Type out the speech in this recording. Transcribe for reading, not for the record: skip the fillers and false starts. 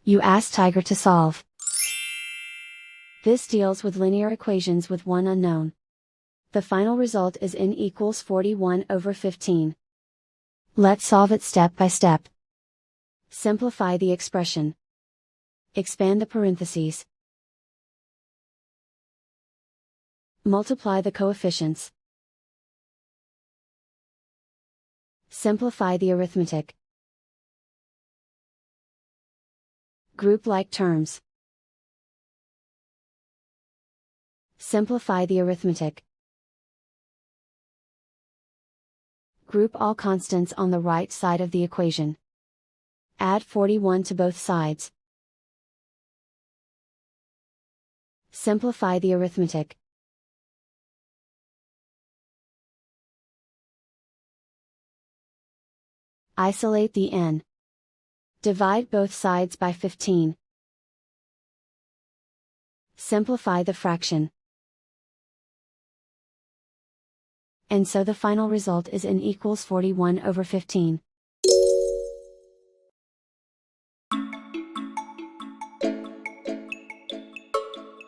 You ask Tiger to solve. This deals with linear equations with one unknown. The final result is n equals 41/15. Let's solve it step by step. Simplify the expression. Expand the parentheses. Multiply the coefficients. Simplify the arithmetic. Group like terms. Simplify the arithmetic. Group all constants on the right side of the equation. Add 41 to both sides. Simplify the arithmetic. Isolate the n. Divide both sides by 15. Simplify the fraction. And so the final result is n equals 41/15.